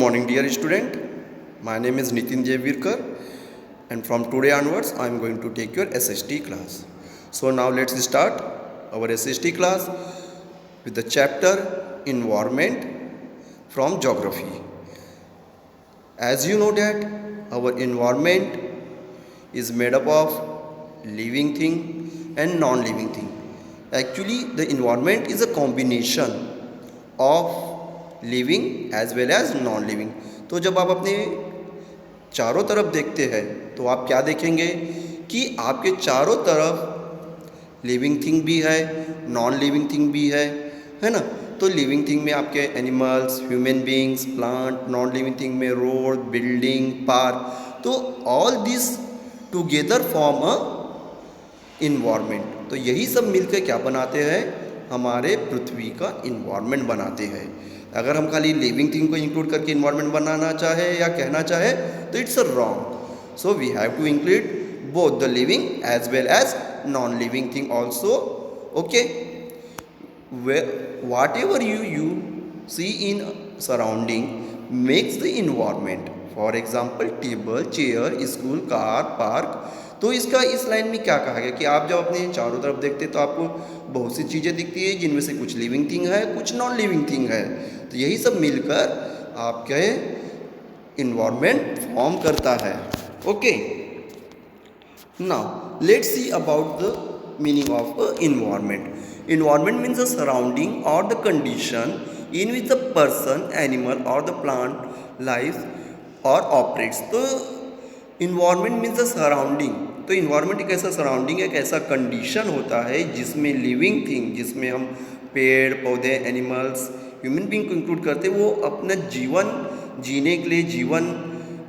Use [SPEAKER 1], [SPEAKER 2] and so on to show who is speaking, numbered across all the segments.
[SPEAKER 1] morning, dear student. My name is Nitin J. Virkar, and from today onwards, I am going to take your SST class. So now let's start our SST class with the chapter Environment from Geography. As you know that our environment is made up of living thing and non-living thing. Actually, the environment is a combination of living as well as non living. तो जब आप अपने चारों तरफ देखते हैं तो आप क्या देखेंगे कि आपके चारों तरफ लिविंग थिंग भी है, नॉन लिविंग थिंग भी है ना। तो लिविंग थिंग में आपके animals, human beings, plant, non living thing में रोड, बिल्डिंग, पार्क। तो all this together form a environment. तो यही सब मिलकर क्या बनाते हैं, हमारे पृथ्वी का इन्वायरमेंट बनाते हैं। अगर हम खाली लिविंग थिंग को इंक्लूड करके इन्वायरमेंट बनाना चाहे या कहना चाहे तो it's a wrong. So we have to include both the living as well as non living thing also. Okay, whatever you see in surrounding makes the environment. For example table, chair, school, car, park. तो इसका इस line में क्या कहा गया कि आप जब अपने चारों तरफ देखते हैं तो आपको बहुत सी चीज़ें दिखती है जिनमें से कुछ लिविंग थिंग है, कुछ नॉन लिविंग थिंग है। तो यही सब मिलकर आपके इन्वायरमेंट फॉर्म करता है। Okay, now let's see about the meaning of environment. Environment means the surrounding और the condition in which the person, animal और द प्लांट लाइफ और ऑपरेट्स। तो इन्वायरमेंट मीन्स द सराउंडिंग। तो इन्वायरमेंट एक ऐसा surrounding, एक ऐसा कंडीशन होता है जिसमें लिविंग थिंग, जिसमें हम पेड़ पौधे, एनिमल्स, ह्यूमन बीइंग को इंक्लूड करते हैं, वो अपना जीवन जीने के लिए, जीवन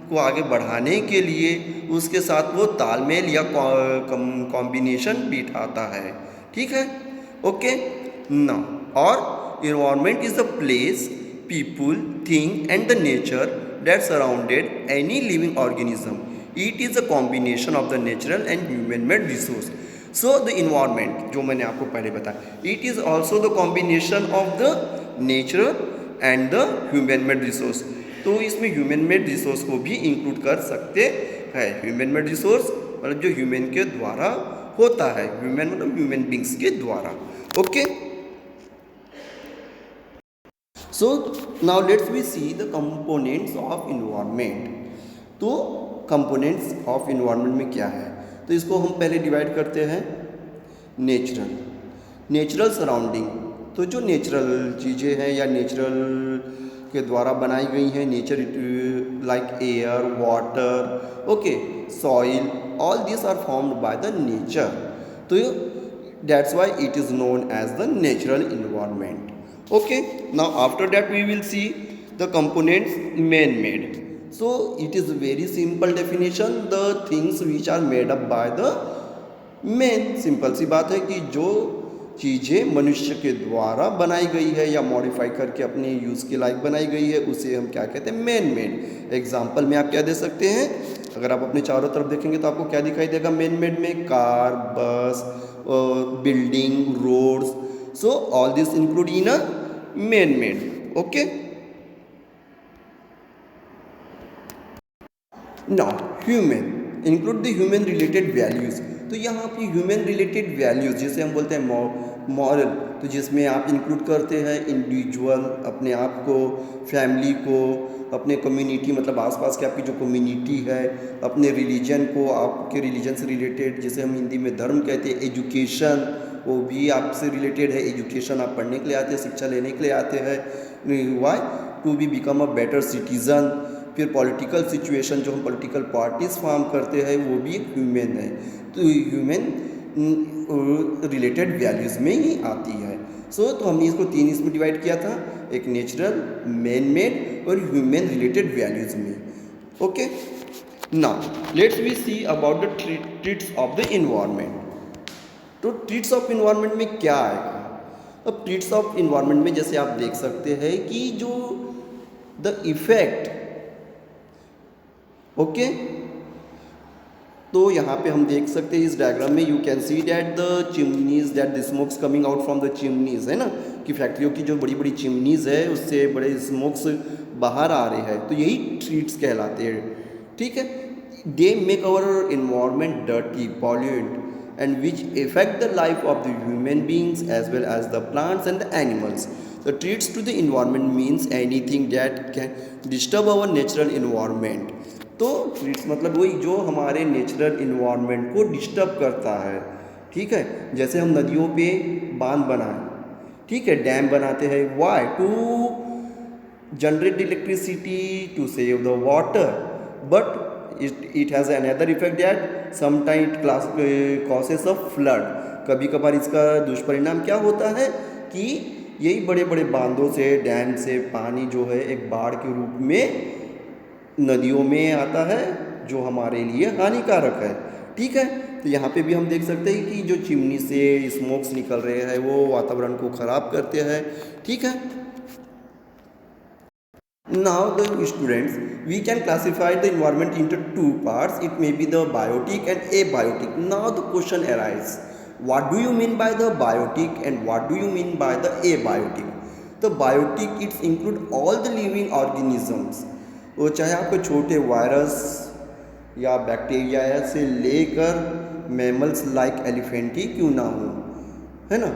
[SPEAKER 1] को आगे बढ़ाने के लिए उसके साथ वो तालमेल या कॉम्बिनेशन बिठाता है। ठीक है, ओके ना। और environment is the place, people, thing and the nature that surrounded any living organism. It is a combination of the natural and human-made resource. So the environment, जो मैंने आपको पहले बताया, it is also the combination of the natural and the human-made resource. तो इसमें human-made resource को भी include कर सकते हैं। human-made resource मतलब जो human के द्वारा होता है, human मतलब human beings के द्वारा। Okay, so now let's we see the components of environment. तो components of environment में क्या है, तो इसको हम पहले डिवाइड करते हैं नेचुरल सराउंडिंग। तो जो नेचुरल चीज़ें हैं या नेचुरल के द्वारा बनाई गई हैं, nature like air, water, okay, soil, all this are formed by the nature. तो that's why it is known as the natural environment. Okay, now after that we will see the components man-made. So it is very simple definition, the things which are made up by the man. Simple सी बात है कि जो चीज़ें मनुष्य के द्वारा बनाई गई है या मॉडिफाई करके अपने यूज़ के लायक बनाई गई है उसे हम क्या कहते हैं, मैन मेड। एग्जाम्पल में आप क्या दे सकते हैं, अगर आप अपने चारों तरफ देखेंगे तो आपको क्या दिखाई देगा मैन मेड में, car, bus, building, roads. So all this include in a man-made. Okay. Now human include the human related values. तो यहाँ पे ह्यूमन रिलेटेड वैल्यूज़ जिसे हम बोलते हैं मॉरल, तो जिसमें आप इंक्लूड करते हैं इंडिविजुअल, अपने आप को, फैमिली को, अपने कम्युनिटी मतलब आसपास की आपकी जो कम्युनिटी है, अपने रिलीजन को, आपके रिलीजन से रिलेटेड जिसे हम हिंदी में धर्म कहते हैं, एजुकेशन वो भी आपसे रिलेटेड है। एजुकेशन आप पढ़ने के लिए आते हैं, शिक्षा लेने के लिए आते हैं, why to be become a better citizen. फिर पॉलिटिकल सिचुएशन, जो हम पॉलिटिकल पार्टीज फॉर्म करते हैं वो भी एक ह्यूमन है। तो ह्यूमन रिलेटेड वैल्यूज़ में ही आती है। तो हमने इसको तीन इसमें डिवाइड किया था, एक नेचुरल, मैन मेड और ह्यूमन रिलेटेड वैल्यूज़ में। Okay, now let's we see about the threats of the environment. तो ट्रीट्स ऑफ इन्वायरमेंट में क्या आएगा, अब ट्रीट्स ऑफ इन्वायरमेंट में जैसे आप देख सकते हैं कि जो द इफेक्ट, ओके, तो यहाँ पे हम देख सकते हैं इस डायग्राम में, you can see that the chimneys, that the smokes coming out from the chimneys, है ना। कि फैक्ट्रियों की जो बड़ी बड़ी चिमनीज़ है उससे बड़े स्मोक्स बाहर आ रहे हैं, तो यही ट्रीट्स कहलाते हैं। ठीक है, they make our environment dirty, pollute and which affect the life of the human beings as well as the plants and the animals. The threats to the environment means anything that can disturb our natural environment. तो threats मतलब वही जो हमारे natural environment को disturb करता है। ठीक है, जैसे हम नदियों पे बांध बनाए, ठीक है, डैम बनाते हैं, why to generate electricity, to save the water, but it has another effect that sometimes causes of flood. कभी कभार इसका दुष्परिणाम क्या होता है कि यही बड़े बड़े बांधों से, डैम से पानी जो है एक बाढ़ के रूप में नदियों में आता है, जो हमारे लिए हानिकारक है। ठीक है, तो यहाँ पे भी हम देख सकते हैं कि जो चिमनी से स्मोक्स निकल रहे हैं वो वातावरण को ख़राब करते हैं। ठीक है, now the students, we can classify the environment into two parts. It may be the biotic and abiotic. Now the question arises, what do you mean by the biotic and what do you mean by the abiotic? The biotic it include all the living organisms, वो चाहे आपके छोटे virus या bacteria से लेकर mammals like elephant ही क्यों ना हो, है ना,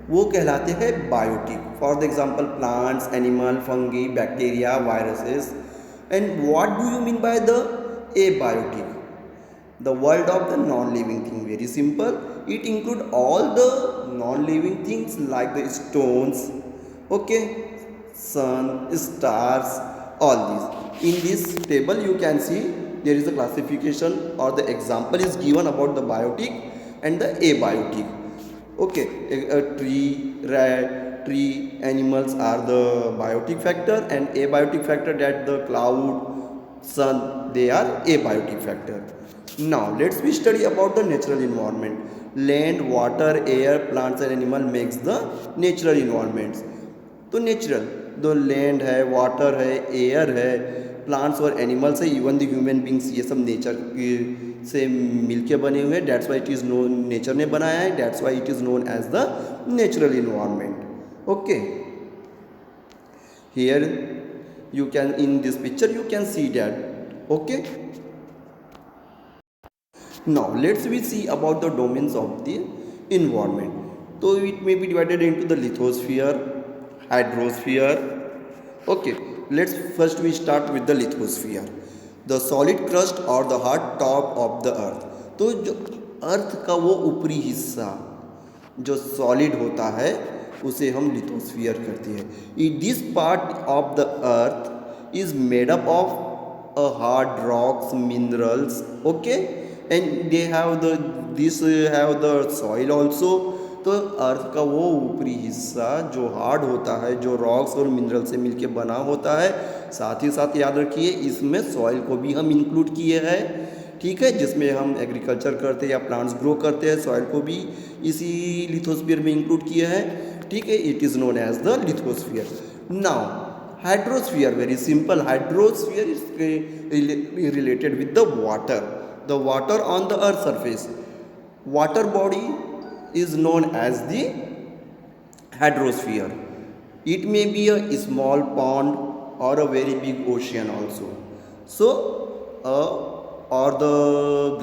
[SPEAKER 1] वो कहलाते हैं biotic. For the example plants, animal, fungi, bacteria, viruses. And what do you mean by the abiotic? The world of the non living thing, very simple, it include all the non living things like the stones, okay, sun, stars, all these. In this table you can see there is a classification or the example is given about the biotic and the abiotic. Okay, a tree animals are the biotic factor, and abiotic factor that the cloud, sun, they are abiotic factor. Now let's we study about the natural environment. Land, water, air, plants and animal makes the natural environments. तो natural तो land है, water है, air है, plants और animals है, even the human beings, ये सब nature से मिलके बने हुए हैं। That's why it is known, nature ने बनाया है, that's why it is known as the natural environment. Okay, here you can, in this picture you can see that. Okay, now let's we see about the domains of the environment. तो it may be divided into the lithosphere, hydrosphere. Okay, let's first we start with the lithosphere, the solid crust or the hard top of the earth. तो जो अर्थ का वो ऊपरी हिस्सा जो solid होता है उसे हम लिथोस्फीयर कहते हैं। This part of the earth is made up of a hard rocks, minerals, okay, and they have the this have the soil also. तो अर्थ का वो ऊपरी हिस्सा जो हार्ड होता है, जो रॉक्स और मिनरल से मिलके बना होता है, साथ ही साथ याद रखिए इसमें सॉइल को भी हम इंक्लूड किए हैं। ठीक है, जिसमें हम एग्रीकल्चर करते हैं या प्लांट्स ग्रो करते हैं, सॉइल को भी इसी लिथोस्फीयर में इंक्लूड किए हैं। ठीक है, it is known as the lithosphere. Now hydrosphere, very simple, hydrosphere is related with the water on the earth surface. Water body is known as the hydrosphere. It may be a small pond or a very big ocean also. So or the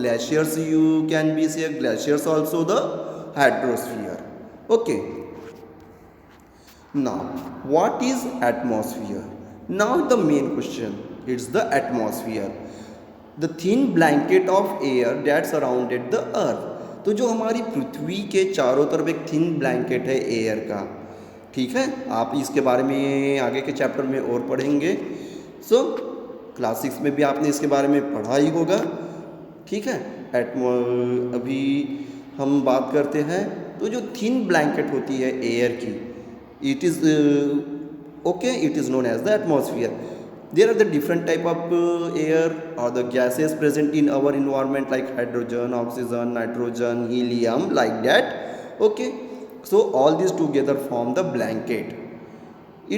[SPEAKER 1] glaciers, you can be say glaciers also the hydrosphere. Okay, now what is atmosphere? Now the main question, it's the atmosphere, the thin blanket of air that surrounded the earth. तो जो हमारी पृथ्वी के चारों तरफ एक thin blanket है air का। ठीक है, आप इसके बारे में आगे के चैप्टर में और पढ़ेंगे। सो क्लास 6 में भी आपने इसके बारे में पढ़ा ही होगा। ठीक है, अभी हम बात करते हैं तो जो थिन ब्लैंकेट होती है एयर की, it is okay, it is known as the atmosphere. There are the different type of air or the gases present in our environment like hydrogen, oxygen, nitrogen, helium, like that. Okay, so all these together form the blanket.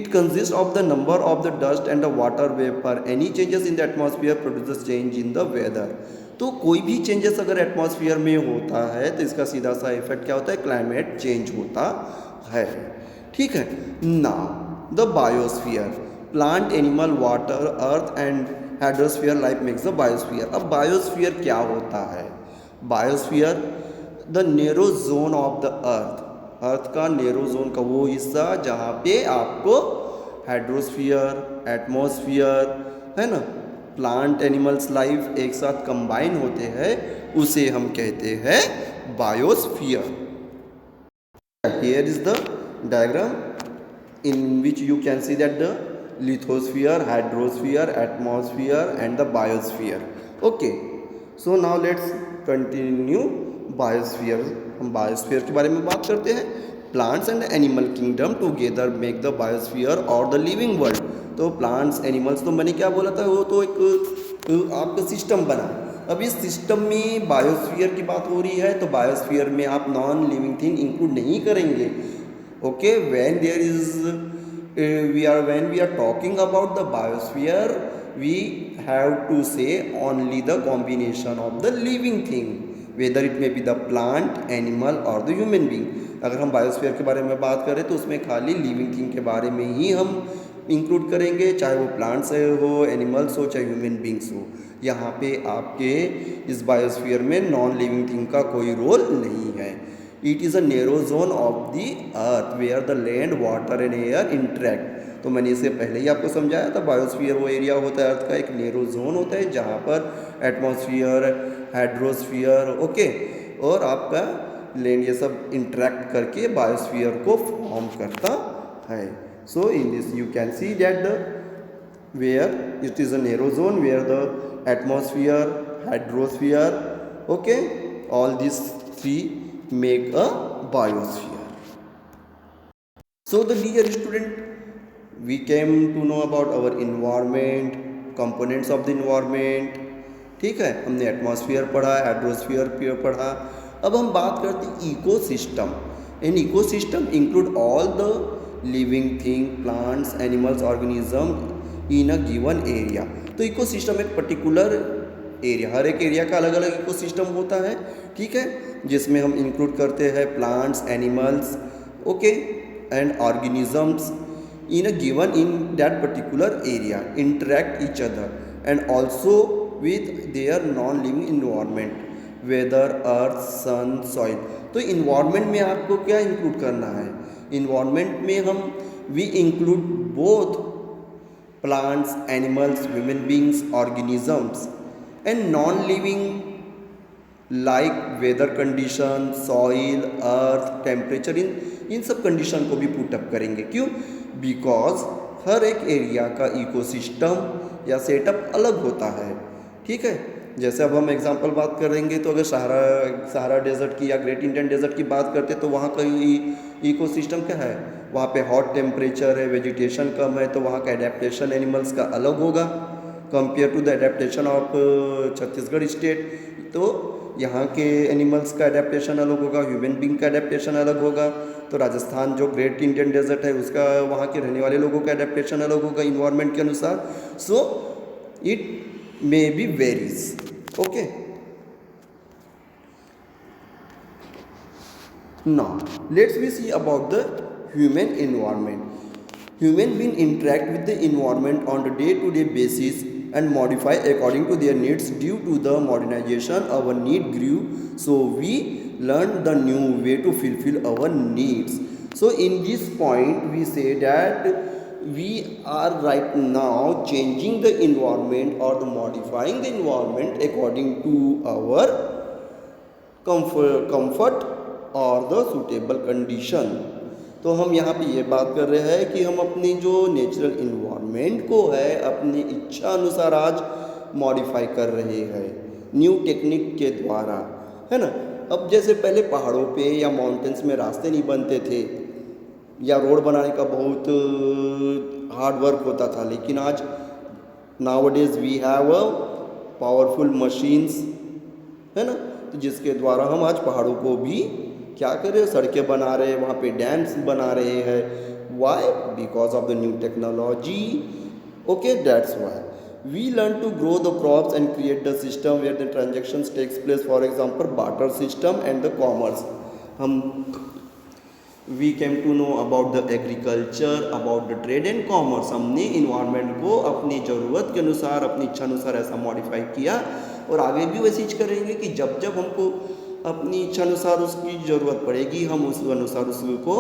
[SPEAKER 1] It consists of the number of the dust and the water vapor. Any changes in the atmosphere produces change in the weather. तो कोई भी changes अगर atmosphere में होता है तो इसका सीधा सा इफेक्ट क्या होता है, क्लाइमेट चेंज होता है. ठीक है। Now the biosphere, plant, animal, water, earth and hydrosphere life makes the biosphere. अब बायोस्फीयर क्या होता है? Biosphere the narrow zone of the earth, earth का नेरो जोन का वो हिस्सा जहाँ पे आपको हाइड्रोस्फीयर, एटमॉस्फियर, है ना, प्लांट, एनिमल्स लाइफ एक साथ कंबाइन होते हैं, उसे हम कहते हैं biosphere. Here is the diagram in which you can see that the lithosphere, hydrosphere, atmosphere and the biosphere. Okay, so now let's continue biosphere. हम बायोस्फीयर के बारे में बात करते हैं। Plants and animal kingdom together make the biosphere और the living world. तो plants, animals, तो मैंने क्या बोला था, वो तो एक आपका सिस्टम बना। अब इस सिस्टम में बायोस्फीयर की बात हो रही है, तो बायोस्फीयर में आप नॉन लिविंग थिंग इंक्लूड नहीं करेंगे। Okay, when there is when we are talking about the biosphere, we have to say only the combination of the living thing, whether it may be the plant, animal or the human being। अगर हम biosphere के बारे में बात करें तो उसमें खाली लिविंग थिंग के बारे में ही हम इंक्लूड करेंगे, चाहे वो प्लांट्स हो, एनिमल्स हो, चाहे ह्यूमन बींग्स हो। यहाँ पे आपके इस बायोस्फीयर में नॉन लिविंग थिंग का कोई रोल नहीं है। It is a narrow zone of the earth where the land, water and air interact. तो मैंने इससे पहले ही आपको समझाया था, बायोस्फीयर वो एरिया होता है अर्थ का, एक नेरो जोन होता है जहाँ पर एटमॉस्फियर, हाइड्रोस्फीयर, ओके, और आपका लैंड, ये सब इंटरेक्ट करके बायोस्फीयर को फॉर्म करता है। So in this you can see that the where it is a narrow zone where the atmosphere, hydrosphere, okay, all these three make a biosphere. So the dear student, we came to know about our environment, components of the environment, ठीक है, हमने atmosphere पढ़ा, hydrosphere पढ़ा। अब हम बात करते हैं ecosystem. In ecosystem include all the living thing, plants, animals, organism in a given area. तो इकोसिस्टम एक पर्टिकुलर एरिया, हर एक एरिया का अलग अलग इकोसिस्टम होता है, ठीक है, जिसमें हम इंक्लूड करते हैं plants, animals, okay, and organisms in a given in that particular area interact each other and also with their non living environment, weather, earth, sun, soil. तो इन्वायरमेंट में आपको क्या इंक्लूड करना है? इन्वायरमेंट में हम we include both plants, animals, human beings, organisms and non-living like weather condition, soil, earth, temperature, इन सब condition को भी पुटअप करेंगे। क्यों? बिकॉज हर एक एरिया का इकोसिस्टम या सेटअप अलग होता है, ठीक है। जैसे अब हम एग्जांपल बात करेंगे तो अगर सहारा डेजर्ट की या ग्रेट इंडियन डेजर्ट की बात करते तो वहाँ का इकोसिस्टम क्या है? वहाँ पे हॉट टेम्परेचर है, वेजिटेशन कम है, तो वहाँ का एडेप्टेशन एनिमल्स का अलग होगा compare to the adaptation of Chhattisgarh state. तो यहाँ के एनिमल्स का एडेप्टेशन अलग होगा, ह्यूमन बींग का एडेप्टेशन अलग होगा। तो राजस्थान जो ग्रेट इंडियन डेजर्ट है उसका, वहाँ के रहने वाले लोगों का एडेप्टेशन अलग होगा इन्वायरमेंट के अनुसार। So it may be varies, okay. Now let's we see about the human environment. Human beings interact with the environment on a day-to-day basis and modify according to their needs. Due to the modernization, our need grew, so we learned the new way to fulfill our needs. So in this point, we say that we are right now changing the environment or the modifying the environment according to our comfort और the suitable condition. तो हम यहाँ पे ये बात कर रहे हैं कि हम अपनी जो नेचुरल इन्वायरमेंट को है अपनी इच्छा अनुसार आज मॉडिफाई कर रहे हैं न्यू टेक्निक के द्वारा, है ना। अब जैसे पहले पहाड़ों पे या माउंटेन्स में रास्ते नहीं बनते थे या रोड बनाने का बहुत हार्ड वर्क होता था, लेकिन आज nowadays we have a powerful machines, है ना, तो जिसके द्वारा हम आज पहाड़ों को भी क्या कर रहे हैं, सड़कें बना रहे हैं, वहाँ पे डैम्स बना रहे हैं। Why? Because of the new technology, okay, that's why we learn to grow the crops and create the system where the transactions takes place, for example barter system and the commerce. हम we came to know about the agriculture, about the trade and commerce. हमने environment को अपनी ज़रूरत के अनुसार, अपनी इच्छा अनुसार ऐसा मॉडिफाई किया और आगे भी वैसे ही करेंगे कि जब जब हमको अपनी इच्छा अनुसार उसकी ज़रूरत पड़ेगी हम उस अनुसार उसको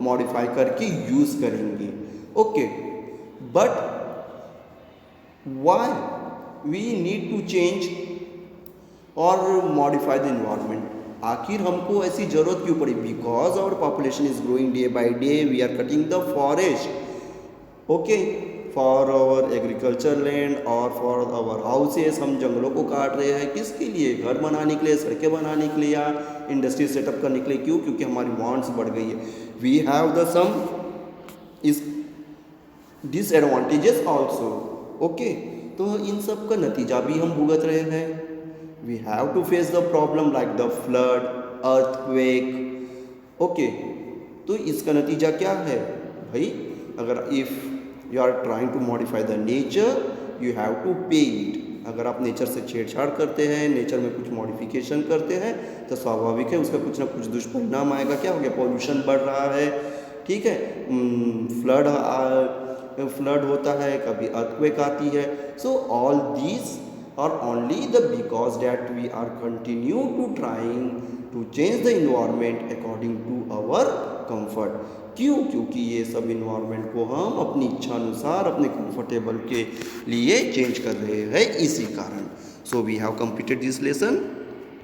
[SPEAKER 1] मॉडिफाई करके यूज़ करेंगे। Okay, but why we need to change और मॉडिफाई द इन्वायरमेंट? आखिर हमको ऐसी ज़रूरत क्यों पड़ी? Because our population is growing day by day, we are cutting the forest, okay, for our agriculture land और फॉर आवर हाउसेस। हम जंगलों को काट रहे हैं किसके लिए? घर बनाने के लिए, सड़कें बनाने के लिए या इंडस्ट्री सेटअप करने के लिए। क्यों? क्योंकि हमारी वांट्स बढ़ गई है। वी हैव द सम इस डिसएडवांटेजेस ऑल्सो, ओके। तो इन सब का नतीजा भी हम भुगत रहे हैं। We have to face the problem like the flood, earthquake, okay. तो इसका नतीजा क्या है भाई? अगर if you are trying to modify the nature you have to pay it. अगर आप नेचर से छेड़छाड़ करते हैं, नेचर में कुछ मॉडिफिकेशन करते हैं तो स्वाभाविक है उसका कुछ ना कुछ दुष्परिणाम आएगा। क्या हो गया? पॉल्यूशन बढ़ रहा है, ठीक है, फ्लड होता है, कभी अर्थक्वेक आती है। So all these are only the because that we are continue to trying to change the environment according to our comfort. क्यों? क्योंकि ये सब इन्वायरमेंट को हम अपनी इच्छा अनुसार अपने कंफर्टेबल के लिए चेंज कर रहे हैं, इसी कारण। So we have completed this lesson.